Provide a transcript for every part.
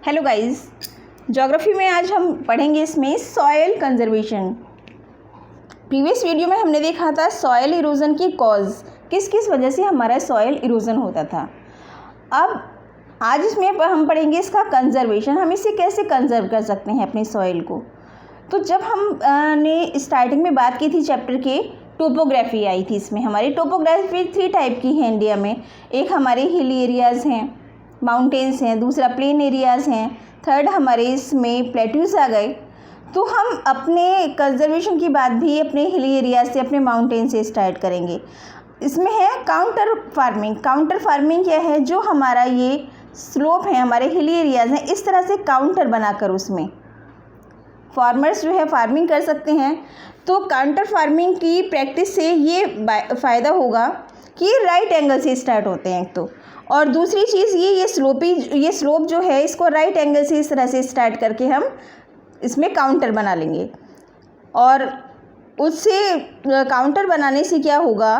Hello guys, geography में आज हम पढ़ेंगे इसमें सॉयल कंजर्वेशन। प्रीवियस वीडियो में हमने देखा था सॉयल इरोजन की कॉज, किस किस वजह से हमारा सॉयल इरोजन होता था। अब आज इसमें हम पढ़ेंगे इसका कंजर्वेशन, हम इसे कैसे कंजर्व कर सकते हैं अपने सॉयल को। तो जब हम ने स्टार्टिंग में बात की थी चैप्टर के, टोपोग्राफी आई थी। इसमें हमारी टोपोग्राफी 3 टाइप की है इंडिया में। एक हमारे हिल एरियाज़ हैं, माउंटेन्स हैं, दूसरा प्लेन एरियाज़ हैं, थर्ड हमारे इसमें प्लेट्यूज आ गए। तो हम अपने कंजर्वेशन की बात भी अपने हिल एरियाज से, अपने माउंटेन से स्टार्ट करेंगे। इसमें है काउंटर फार्मिंग। काउंटर फार्मिंग क्या है? जो हमारा ये स्लोप है, हमारे हिल एरियाज़ हैं, इस तरह से काउंटर बनाकर उसमें फार्मर्स जो है फार्मिंग कर सकते हैं। तो काउंटर फार्मिंग की प्रैक्टिस से ये फ़ायदा होगा कि राइट एंगल से स्टार्ट होते हैं एक तो, और दूसरी चीज़ ये स्लोप जो है इसको राइट एंगल से इस तरह से स्टार्ट करके हम इसमें काउंटर बना लेंगे। और उससे काउंटर बनाने से क्या होगा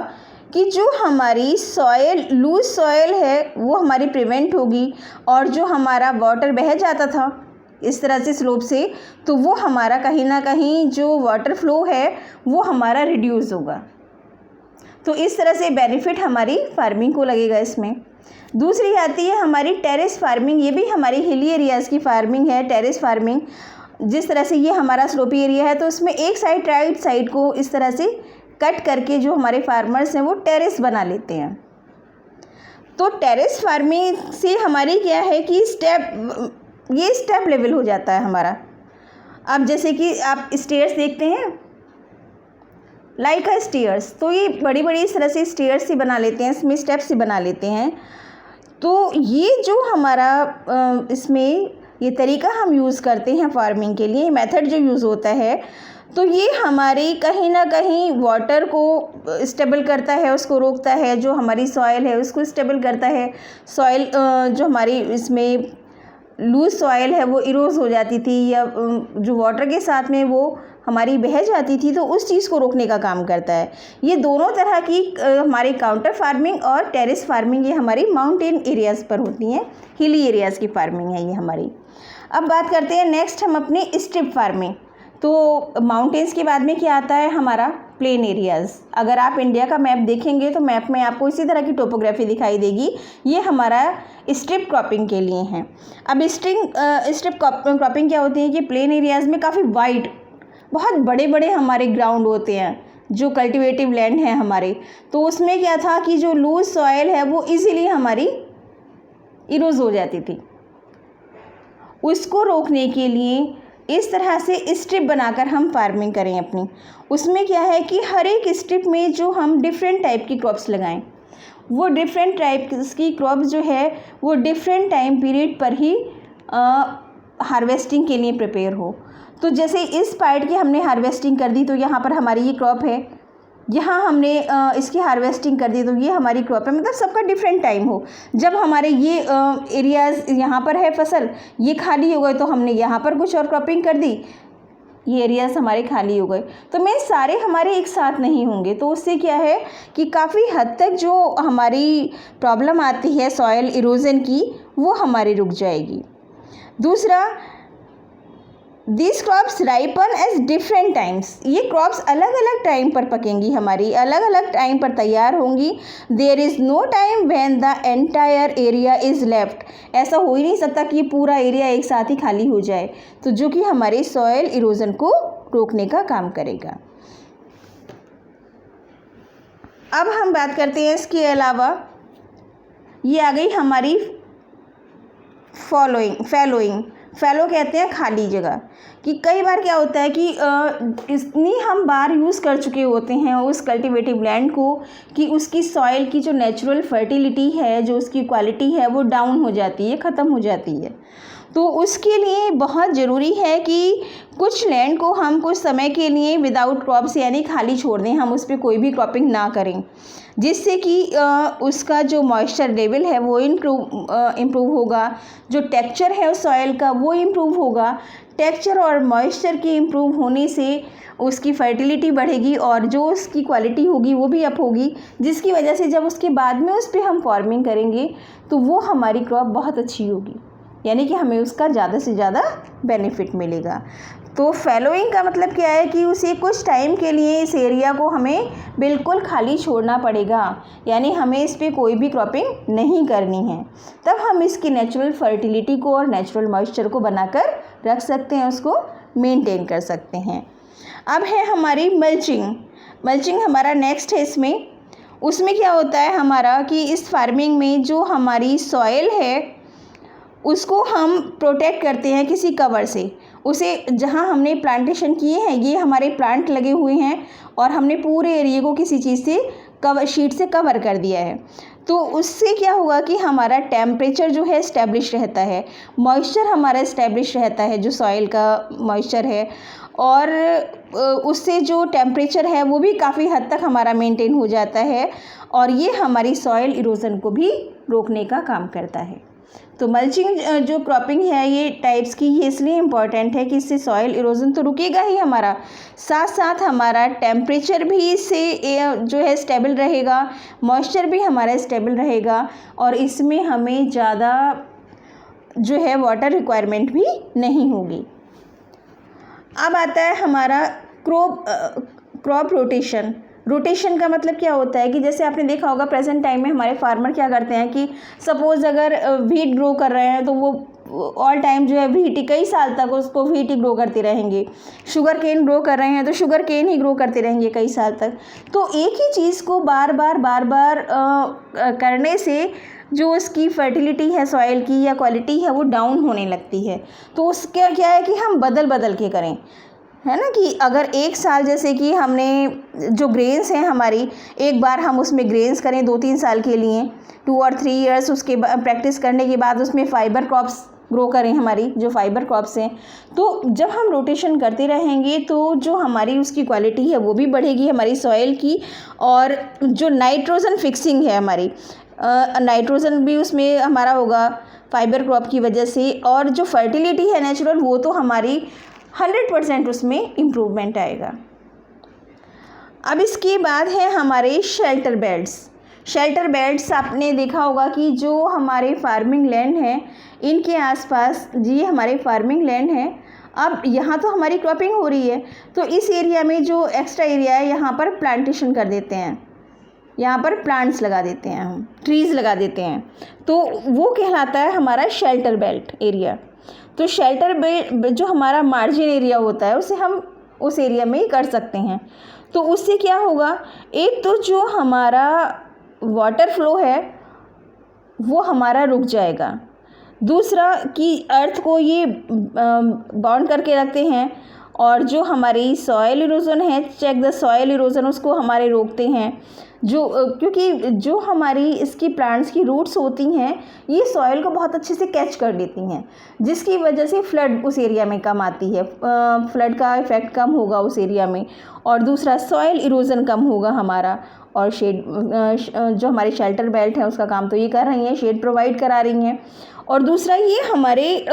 कि जो हमारी सॉयल, लूज सॉयल है वो हमारी प्रिवेंट होगी, और जो हमारा वाटर बह जाता था इस तरह से स्लोप से, तो वो हमारा कहीं ना कहीं जो वाटर फ्लो है वो हमारा रिड्यूस होगा। तो इस तरह से बेनिफिट हमारी फार्मिंग को लगेगा इसमें। दूसरी आती है हमारी टेरेस फार्मिंग। ये भी हमारी हिली एरियाज़ की फार्मिंग है, टेरेस फार्मिंग। जिस तरह से ये हमारा स्लोपी एरिया है तो इसमें एक साइड, राइट साइड को इस तरह से कट करके जो हमारे फार्मर्स हैं वो टेरेस बना लेते हैं। तो टेरेस फार्मिंग से हमारी क्या है कि स्टेप लेवल हो जाता है हमारा। अब जैसे कि आप स्टेयर्स देखते हैं, लाइक स्टेयर्स, तो ये बड़ी बड़ी इस तरह से स्टेयर्स से बना लेते हैं, इसमें स्टेप्स से बना लेते हैं। तो ये जो हमारा इसमें ये तरीका हम यूज़ करते हैं फार्मिंग के लिए, मेथड जो यूज़ होता है, तो ये हमारी कहीं ना कहीं वाटर को स्टेबल करता है, उसको रोकता है। जो हमारी सॉयल है उसको स्टेबल करता है। सॉयल जो हमारी इसमें लूज सॉयल है वो इरोज हो जाती थी, या जो वाटर के साथ में वो हमारी बह जाती थी, तो उस चीज़ को रोकने का काम करता है। ये दोनों तरह की हमारी काउंटर फार्मिंग और टेरेस फार्मिंग ये हमारी माउंटेन एरियाज़ पर होती हैं, हिली एरियाज़ की फार्मिंग है ये हमारी। अब बात करते हैं नेक्स्ट हम अपने स्ट्रिप फार्मिंग। तो माउंटेन्स के बाद में क्या आता है हमारा प्लेन एरियाज़। अगर आप इंडिया का मैप देखेंगे तो मैप में आपको इसी तरह की टोपोग्राफी दिखाई देगी। ये हमारा स्ट्रिप क्रॉपिंग के लिए है। अब स्ट्रिप क्रॉपिंग क्या होती है कि प्लेन एरियाज़ में काफ़ी वाइड, बहुत बड़े बड़े हमारे ग्राउंड होते हैं जो कल्टिवेटिव लैंड है हमारे। तो उसमें क्या था कि जो लूज सॉयल है वो इजीली हमारी इरोज हो जाती थी। उसको रोकने के लिए इस तरह से स्ट्रिप बनाकर हम फार्मिंग करें अपनी। उसमें क्या है कि हर एक स्ट्रिप में जो हम डिफरेंट टाइप की क्रॉप्स लगाएं, वो डिफरेंट टाइप की क्रॉप्स जो है वो डिफरेंट टाइम पीरियड पर ही हार्वेस्टिंग के लिए प्रिपेयर हो। तो जैसे इस पार्ट की हमने हार्वेस्टिंग कर दी तो यहाँ पर हमारी ये क्रॉप है, यहाँ हमने इसकी हार्वेस्टिंग कर दी तो ये हमारी क्रॉप है। मतलब सबका डिफरेंट टाइम हो। जब हमारे ये एरियाज़ यहाँ पर है फसल, ये खाली हो गए तो हमने यहाँ पर कुछ और क्रॉपिंग कर दी, ये एरियाज़ हमारे खाली हो गए। तो मैं सारे हमारे एक साथ नहीं होंगे, तो उससे क्या है कि काफ़ी हद तक जो हमारी प्रॉब्लम आती है सॉयल इरोजन की वो हमारी रुक जाएगी। दूसरा, this crops ripen as different times. ये क्रॉप्स अलग अलग टाइम पर पकेंगी, हमारी अलग अलग टाइम पर तैयार होंगी। There is no time when the entire area is left. ऐसा हो ही नहीं सकता कि ये पूरा एरिया एक साथ ही खाली हो जाए, तो जो कि हमारे सॉयल इरोजन को रोकने का काम करेगा। अब हम बात करते हैं इसके अलावा, ये आ गई हमारी फैलो कहते हैं खाली जगह। कि कई बार क्या होता है कि इतनी हम बार यूज़ कर चुके होते हैं उस कल्टिवेटिव लैंड को कि उसकी सॉइल की जो नेचुरल फर्टिलिटी है, जो उसकी क्वालिटी है वो डाउन हो जाती है, ख़त्म हो जाती है। तो उसके लिए बहुत ज़रूरी है कि कुछ लैंड को हम कुछ समय के लिए विदाउट क्रॉप्स यानी खाली छोड़ दें, हम उस पर कोई भी क्रॉपिंग ना करें, जिससे कि उसका जो मॉइस्चर लेवल है वो इम्प्रूव होगा, जो टेक्सचर है उस सॉइल का वो इम्प्रूव होगा। टेक्सचर और मॉइस्चर के इम्प्रूव होने से उसकी फर्टिलिटी बढ़ेगी और जो उसकी क्वालिटी होगी वो भी अप होगी, जिसकी वजह से जब उसके बाद में उस पर हम फार्मिंग करेंगे तो वो हमारी क्रॉप बहुत अच्छी होगी। यानी कि हमें उसका ज़्यादा से ज़्यादा बेनिफिट मिलेगा। तो फैलोइंग का मतलब क्या है कि उसे कुछ टाइम के लिए इस एरिया को हमें बिल्कुल खाली छोड़ना पड़ेगा, यानी हमें इस पर कोई भी क्रॉपिंग नहीं करनी है। तब हम इसकी नेचुरल फर्टिलिटी को और नेचुरल मॉइस्चर को बनाकर रख सकते हैं, उसको मेंटेन कर सकते हैं। अब है हमारी मल्चिंग। मल्चिंग हमारा नेक्स्ट है इसमें। उसमें क्या होता है हमारा कि इस फार्मिंग में जो हमारी सॉइल है उसको हम प्रोटेक्ट करते हैं किसी कवर से। उसे जहाँ हमने प्लांटेशन किए हैं, ये हमारे प्लांट लगे हुए हैं और हमने पूरे एरिया को किसी चीज़ से कवर शीट से कवर कर दिया है, तो उससे क्या होगा कि हमारा टेम्परेचर जो है इस्टेब्लिश रहता है, मॉइस्चर हमारा इस्टेब्लिश रहता है जो सॉइल का मॉइस्चर है, और उससे जो टेम्परेचर है वो भी काफ़ी हद तक हमारा मेंटेन हो जाता है, और ये हमारी सॉइल इरोजन को भी रोकने का काम करता है। तो मल्चिंग जो क्रॉपिंग है ये टाइप्स की, ये इसलिए इम्पॉर्टेंट है कि इससे सॉइल इरोजन तो रुकेगा ही हमारा, साथ साथ हमारा टेम्परेचर भी इससे जो है स्टेबल रहेगा, मॉइस्चर भी हमारा स्टेबल रहेगा, और इसमें हमें ज़्यादा जो है वाटर रिक्वायरमेंट भी नहीं होगी। अब आता है हमारा क्रॉप रोटेशन। रोटेशन का मतलब क्या होता है कि जैसे आपने देखा होगा प्रेजेंट टाइम में हमारे फार्मर क्या करते हैं कि सपोज़ अगर व्हीट ग्रो कर रहे हैं तो वो ऑल टाइम जो है व्हीट ही, कई साल तक उसको व्हीट ही ग्रो करते रहेंगे। शुगर केन ग्रो कर रहे हैं तो शुगर केन ही ग्रो करते रहेंगे कई साल तक। तो एक ही चीज़ को बार बार करने से जो उसकी फर्टिलिटी है सॉइल की या क्वालिटी है वो डाउन होने लगती है। तो उसका क्या है कि हम बदल के करें, है ना, कि अगर एक साल जैसे कि हमने जो ग्रेन्स हैं हमारी, एक बार हम उसमें ग्रेन्स करें 2-3 साल के लिए, 2 और 3 ईयर्स उसके प्रैक्टिस करने के बाद उसमें फाइबर क्रॉप्स ग्रो करें, हमारी जो फाइबर क्रॉप्स हैं। तो जब हम रोटेशन करते रहेंगे तो जो हमारी उसकी क्वालिटी है वो भी बढ़ेगी हमारी सॉइल की, और जो नाइट्रोजन फिक्सिंग है हमारी, नाइट्रोजन भी उसमें हमारा होगा फाइबर क्रॉप की वजह से, और जो फर्टिलिटी है नेचुरल वो तो हमारी 100% उसमें इम्प्रूवमेंट आएगा। अब इसके बाद है हमारे शेल्टर बेड्स। शेल्टर बेड्स आपने देखा होगा कि जो हमारे फार्मिंग लैंड हैं इनके आसपास, जी हमारे फार्मिंग लैंड है, अब यहाँ तो हमारी क्रॉपिंग हो रही है तो इस एरिया में जो एक्स्ट्रा एरिया है यहाँ पर प्लांटेशन कर देते हैं, यहाँ पर प्लांट्स लगा देते हैं, हम ट्रीज़ लगा देते हैं, तो वो कहलाता है हमारा शेल्टर बेल्ट एरिया। तो शेल्टर बेल्ट जो हमारा मार्जिन एरिया होता है उसे हम उस एरिया में ही कर सकते हैं। तो उससे क्या होगा, एक तो जो हमारा वाटर फ्लो है वो हमारा रुक जाएगा, दूसरा कि अर्थ को ये बाउंड करके रखते हैं, और जो हमारी सॉयल इरोजन है, चेक द सॉयल इरोजन, उसको हमारे रोकते हैं। जो क्योंकि जो हमारी इसकी प्लांट्स की रूट्स होती हैं ये सॉइल को बहुत अच्छे से कैच कर लेती हैं, जिसकी वजह से फ्लड उस एरिया में कम आती है, फ्लड का इफ़ेक्ट कम होगा उस एरिया में, और दूसरा सॉइल इरोजन कम होगा हमारा, और शेड जो हमारे शेल्टर बेल्ट है उसका काम तो ये कर रही हैं, शेड प्रोवाइड करा रही हैं, और दूसरा ये हमारे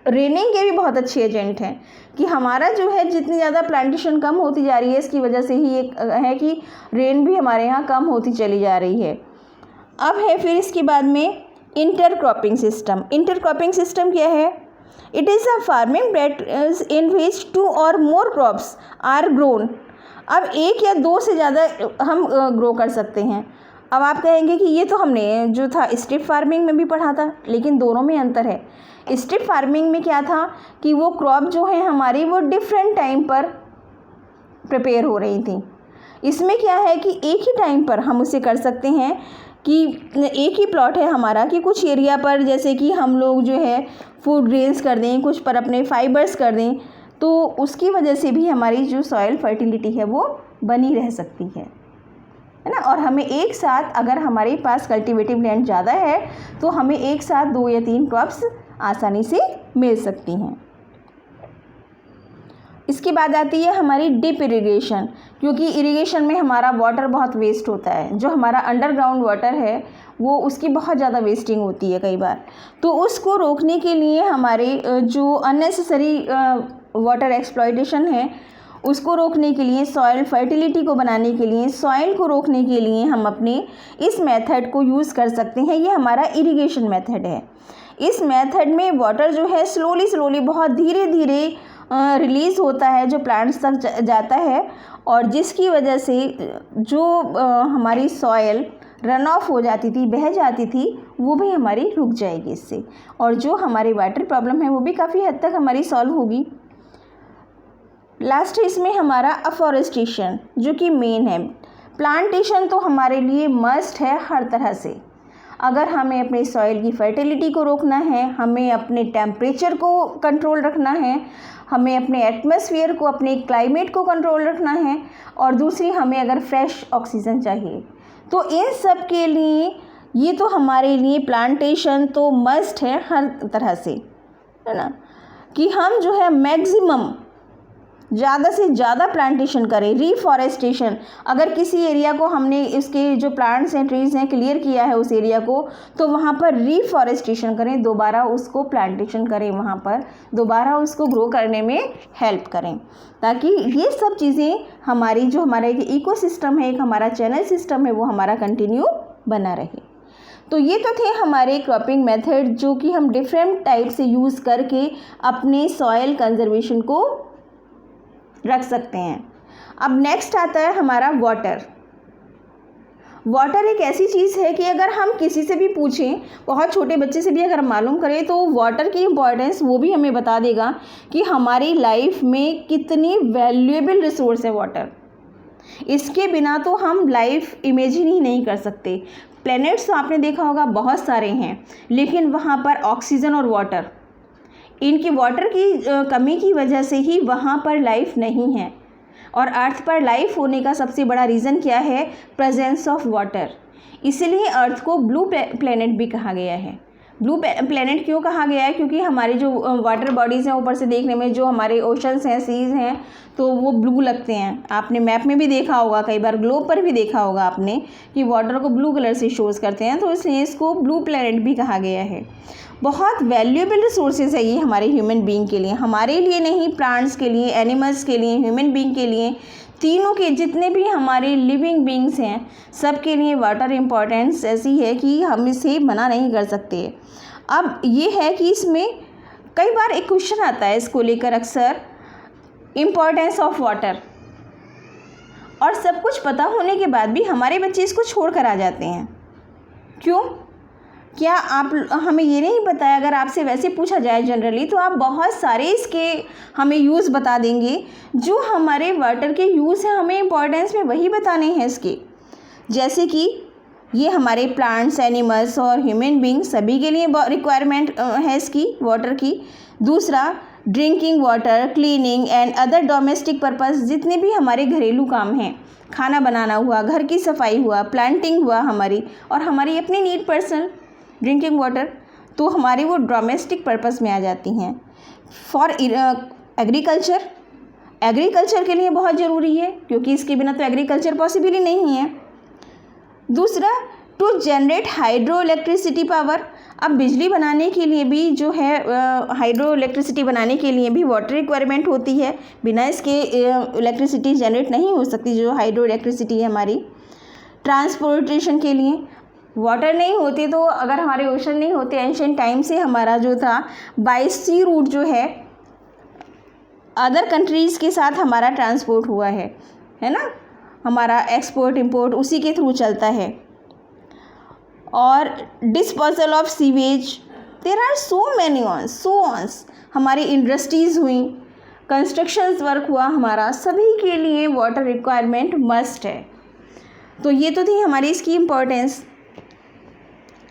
रेनिंग के भी बहुत अच्छे एजेंट हैं कि हमारा जो है जितनी ज़्यादा प्लांटेशन कम होती जा रही है इसकी वजह से ही एक है कि रेन भी हमारे यहाँ कम होती चली जा रही है। अब है फिर इसके बाद में इंटरक्रॉपिंग सिस्टम। इंटरक्रॉपिंग सिस्टम क्या है? It is a farming that is in which 2 or more crops are grown. अब एक या दो से ज़्यादा हम ग्रो कर सकते हैं। अब आप कहेंगे कि ये तो हमने जो था स्ट्रिप फार्मिंग में भी पढ़ा था, लेकिन दोनों में अंतर है। स्ट्रिप फार्मिंग में क्या था कि वो क्रॉप जो है हमारी वो डिफरेंट टाइम पर प्रिपेयर हो रही थी। इसमें क्या है कि एक ही टाइम पर हम उसे कर सकते हैं कि एक ही प्लॉट है हमारा कि कुछ एरिया पर जैसे कि हम लोग जो है फूड ग्रेन्स कर दें, कुछ पर अपने फाइबर्स कर दें, तो उसकी वजह से भी हमारी जो सॉइल फर्टिलिटी है वो बनी रह सकती है ना। और हमें एक साथ, अगर हमारे पास कल्टीवेटिव लैंड ज़्यादा है तो हमें एक साथ 2 या 3 क्रॉप्स आसानी से मिल सकती हैं। इसके बाद आती है हमारी डिप इरिगेशन, क्योंकि इरिगेशन में हमारा वाटर बहुत वेस्ट होता है। जो हमारा अंडरग्राउंड वाटर है वो उसकी बहुत ज़्यादा वेस्टिंग होती है कई बार, तो उसको रोकने के लिए हमारे जो अननेसेसरी वाटर एक्सप्लॉयटेशन है उसको रोकने के लिए, सॉइल फर्टिलिटी को बनाने के लिए, सॉइल को रोकने के लिए हम अपने इस मेथड को यूज़ कर सकते हैं। ये हमारा इरिगेशन मेथड है। इस मेथड में वाटर जो है स्लोली बहुत धीरे धीरे रिलीज़ होता है जो प्लांट्स तक जाता है, और जिसकी वजह से जो हमारी सॉयल रन ऑफ हो जाती थी, बह जाती थी, वो भी हमारी रुक जाएगी इससे, और जो हमारी वाटर प्रॉब्लम है वो भी काफ़ी हद तक हमारी सॉल्व होगी। लास्ट है इसमें हमारा अफॉरेस्टेशन, जो कि मेन है। प्लांटेशन तो हमारे लिए मस्ट है हर तरह से। अगर हमें अपने सॉइल की फर्टिलिटी को रोकना है, हमें अपने टेम्परेचर को कंट्रोल रखना है, हमें अपने एटमॉस्फेयर को, अपने क्लाइमेट को कंट्रोल रखना है, और दूसरी हमें अगर फ्रेश ऑक्सीजन चाहिए, तो इन सब के लिए ये तो हमारे लिए प्लांटेशन तो मस्ट है हर तरह से, है ना, कि हम जो है मैक्सिमम ज़्यादा से ज़्यादा प्लांटेशन करें, रीफॉरेस्टेशन। अगर किसी एरिया को हमने इसके जो प्लांट्स हैं, ट्रीज़ हैं, क्लियर किया है उस एरिया को, तो वहाँ पर रीफॉरेस्टेशन करें, दोबारा उसको प्लांटेशन करें, वहाँ पर दोबारा उसको ग्रो करने में हेल्प करें, ताकि ये सब चीज़ें हमारी जो हमारा एक इकोसिस्टम है, एक हमारा चैनल सिस्टम है, वो हमारा कंटिन्यू बना रहे। तो ये तो थे हमारे क्रॉपिंग मेथड, जो कि हम डिफरेंट टाइप से यूज़ करके अपने सॉयल कंजर्वेशन को रख सकते हैं। अब नेक्स्ट आता है हमारा वाटर। वाटर एक ऐसी चीज़ है कि अगर हम किसी से भी पूछें, बहुत छोटे बच्चे से भी अगर मालूम करें, तो वाटर की इम्पॉर्टेंस वो भी हमें बता देगा कि हमारी लाइफ में कितनी वैल्यूएबल रिसोर्स है वाटर। इसके बिना तो हम लाइफ इमेजिन ही नहीं कर सकते। प्लैनेट्स तो आपने देखा होगा बहुत सारे हैं, लेकिन वहाँ पर ऑक्सीजन और वाटर, इनकी वाटर की कमी की वजह से ही वहाँ पर लाइफ नहीं है। और अर्थ पर लाइफ होने का सबसे बड़ा रीज़न क्या है? Presence of water. इसलिए अर्थ को ब्लू प्लैनेट भी कहा गया है। ब्लू प्लैनेट क्यों कहा गया है? क्योंकि हमारे जो वाटर बॉडीज़ हैं, ऊपर से देखने में जो हमारे ओशंस हैं, सीज़ हैं, तो वो ब्लू लगते हैं। आपने मैप में भी देखा होगा, कई बार ग्लोब पर भी देखा होगा आपने, कि वाटर को ब्लू कलर से शोज़ करते हैं, तो इसलिए इसको ब्लू प्लैनेट भी कहा गया है। बहुत वैल्यूएबल रिसोर्सेज है ये हमारे ह्यूमन बीइंग के लिए, हमारे लिए नहीं, प्लांट्स के लिए, एनिमल्स के लिए, ह्यूमन बीइंग के लिए, तीनों के जितने भी हमारे लिविंग बीइंग्स हैं, सब के लिए वाटर इम्पॉर्टेंस ऐसी है कि हम इसे मना नहीं कर सकते। अब ये है कि इसमें कई बार एक क्वेश्चन आता है इसको लेकर अक्सर, इम्पॉर्टेंस ऑफ वाटर, और सब कुछ पता होने के बाद भी हमारे बच्चे इसको छोड़ कर आ जाते हैं। क्यों? क्या आप हमें ये नहीं पता है? अगर आपसे वैसे पूछा जाए जनरली, तो आप बहुत सारे इसके हमें यूज़ बता देंगे। जो हमारे वाटर के यूज़ हैं, हमें इम्पॉर्टेंस में वही बताने हैं इसके। जैसे कि ये हमारे प्लांट्स, एनिमल्स और ह्यूमन बीइंग सभी के लिए रिक्वायरमेंट है इसकी, वाटर की। दूसरा, drinking water, cleaning and other domestic purpose, जितने भी हमारे घरेलू काम हैं, खाना बनाना हुआ, घर की सफाई हुआ, प्लांटिंग हुआ हमारी, और हमारी अपनी नीड पर्सनल ड्रिंकिंग वाटर, तो हमारी वो डोमेस्टिक पर्पस में आ जाती हैं। फॉर एग्रीकल्चर, एग्रीकल्चर के लिए बहुत ज़रूरी है, क्योंकि इसके बिना तो एग्रीकल्चर पॉसिबल ही नहीं है। दूसरा, to generate hydro electricity power. अब बिजली बनाने के लिए भी जो है, हाइड्रो इलेक्ट्रिसिटी बनाने के लिए भी वाटर रिक्वायरमेंट होती है, बिना इसके इलेक्ट्रिसिटी जनरेट नहीं हो सकती, जो हाइड्रो इलेक्ट्रिसिटी है हमारी। ट्रांसपोर्टेशन के लिए वाटर नहीं होती, तो अगर हमारे ओशन नहीं होते, एंशिएंट टाइम से हमारा जो था बाय सी रूट जो है, अदर कंट्रीज़ के साथ हमारा ट्रांसपोर्ट हुआ है ना, हमारा एक्सपोर्ट इंपोर्ट उसी के थ्रू चलता है। और disposal of sewage, there are so many ones, हमारी इंडस्ट्रीज़ हुई, कंस्ट्रक्शंस वर्क हुआ हमारा, सभी के लिए वाटर रिक्वायरमेंट मस्ट है। तो ये तो थी हमारी इसकी इम्पोर्टेंस।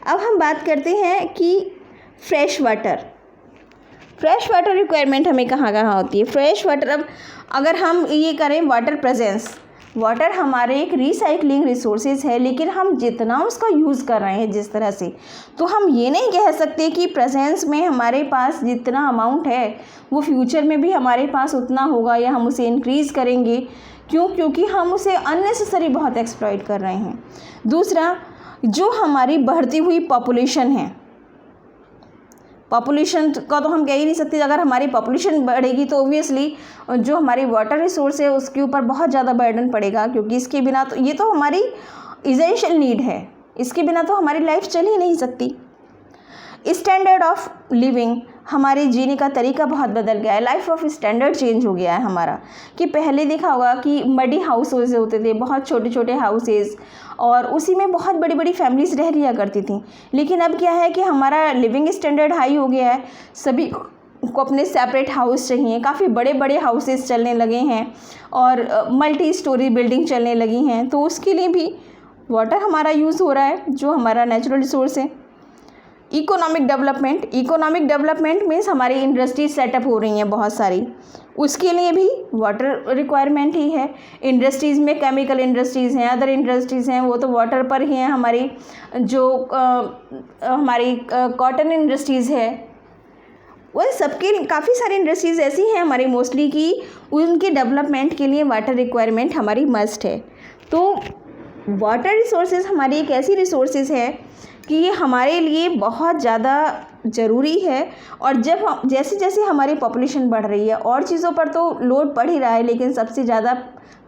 अब हम बात करते हैं कि फ्रेश वाटर रिक्वायरमेंट हमें कहाँ कहाँ होती है। फ्रेश वाटर, अब अगर हम ये करें वाटर प्रेजेंस, वाटर हमारे एक रिसाइकलिंग रिसोर्सेज है, लेकिन हम जितना उसका यूज़ कर रहे हैं जिस तरह से, तो हम ये नहीं कह सकते कि प्रेजेंस में हमारे पास जितना अमाउंट है वो फ्यूचर में भी हमारे पास उतना होगा, या हम उसे इंक्रीज़ करेंगे। क्यों? क्योंकि हम उसे अननेसेसरी बहुत एक्सप्लॉइट कर रहे हैं। दूसरा, जो हमारी बढ़ती हुई पॉपुलेशन है, पॉपुलेशन का तो हम कह ही नहीं सकते। अगर हमारी पॉपुलेशन बढ़ेगी तो ओबियसली जो हमारी वाटर रिसोर्स है उसके ऊपर बहुत ज़्यादा बर्डन पड़ेगा, क्योंकि इसके बिना तो, ये तो हमारी इसेंशियल नीड है, इसके बिना तो हमारी लाइफ चल ही नहीं सकती। स्टैंडर्ड ऑफ लिविंग, हमारे जीने का तरीका बहुत बदल गया है, लाइफ ऑफ स्टैंडर्ड चेंज हो गया है हमारा। कि पहले देखा होगा कि मडी हाउसेज होते थे, बहुत छोटे छोटे हाउसेज, और उसी में बहुत बड़ी बड़ी फैमिलीज रह लिया करती थी। लेकिन अब क्या है कि हमारा लिविंग स्टैंडर्ड हाई हो गया है, सभी को अपने सेपरेट हाउस चाहिए, काफ़ी बड़े बड़े हाउसेज चलने लगे हैं और मल्टी स्टोरी बिल्डिंग चलने लगी हैं। तो उसके लिए भी वाटर हमारा यूज़ हो रहा है, जो हमारा नेचुरल रिसोर्स है। इकोनॉमिक डेवलपमेंट मीन्स हमारी इंडस्ट्रीज सेटअप हो रही हैं बहुत सारी, उसके लिए भी वाटर रिक्वायरमेंट ही है। इंडस्ट्रीज़ में केमिकल इंडस्ट्रीज़ हैं, अदर इंडस्ट्रीज़ हैं, वो तो वाटर पर ही हैं। हमारी जो हमारी कॉटन इंडस्ट्रीज़ है, वह सबके काफ़ी सारी इंडस्ट्रीज़ ऐसी हैं हमारी मोस्टली कि उनके डेवलपमेंट के लिए वाटर रिक्वायरमेंट हमारी मस्ट है। तो वाटर रिसोर्सेज हमारी एक ऐसी रिसोर्सेज है कि ये हमारे लिए बहुत ज़्यादा ज़रूरी है। और जब हम जैसे जैसे हमारी पॉपुलेशन बढ़ रही है, और चीज़ों पर तो लोड बढ़ ही रहा है, लेकिन सबसे ज़्यादा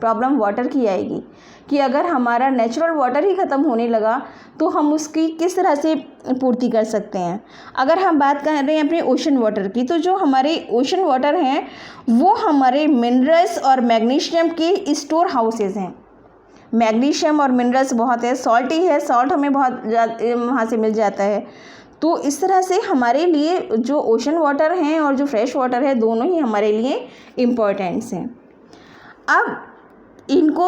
प्रॉब्लम वाटर की आएगी कि अगर हमारा नेचुरल वाटर ही ख़त्म होने लगा तो हम उसकी किस तरह से पूर्ति कर सकते हैं। अगर हम बात कर रहे हैं अपने ओशन वाटर की, तो जो हमारे ओशन वाटर हैं वो हमारे मिनरल्स और मैग्नीशियम के स्टोर हाउसेज हैं। मैग्नीशियम और मिनरल्स बहुत है, सॉल्ट ही है, सॉल्ट हमें बहुत वहाँ से मिल जाता है। तो इस तरह से हमारे लिए जो ओशन वाटर हैं और जो फ्रेश वाटर है, दोनों ही हमारे लिए इम्पोर्टेंट्स हैं। अब इनको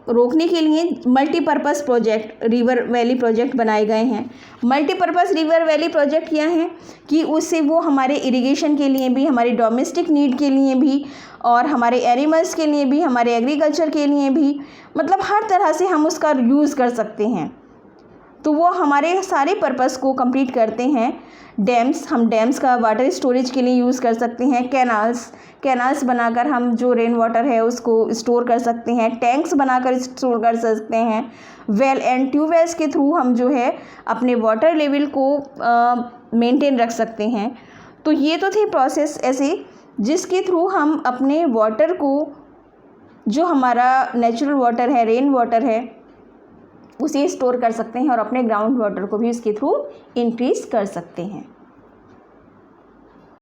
रोकने के लिए multipurpose project, river valley project बनाए गए हैं। मल्टीपर्पज़ रिवर वैली प्रोजेक्ट क्या हैं कि उससे वो हमारे इरिगेशन के लिए भी, हमारी डोमेस्टिक नीड के लिए भी, और हमारे एनिमल्स के लिए भी, हमारे एग्रीकल्चर के लिए भी, मतलब हर तरह से हम उसका यूज़ कर सकते हैं। तो वो हमारे सारे पर्पस को कंप्लीट करते हैं। डैम्स, हम डैम्स का वाटर स्टोरेज के लिए यूज़ कर सकते हैं। कैनाल्स बनाकर हम जो रेन वाटर है उसको स्टोर कर सकते हैं। टैंक्स बनाकर स्टोर कर सकते हैं। वेल एंड ट्यूबवेल्स के थ्रू हम जो है अपने वाटर लेवल को मेंटेन रख सकते हैं। तो ये तो थे प्रोसेस ऐसे जिसके थ्रू हम अपने वाटर को, जो हमारा नेचुरल वाटर है, रेन वाटर है, उसे स्टोर कर सकते हैं और अपने ग्राउंड वाटर को भी इसके थ्रू इंक्रीज़ कर सकते हैं।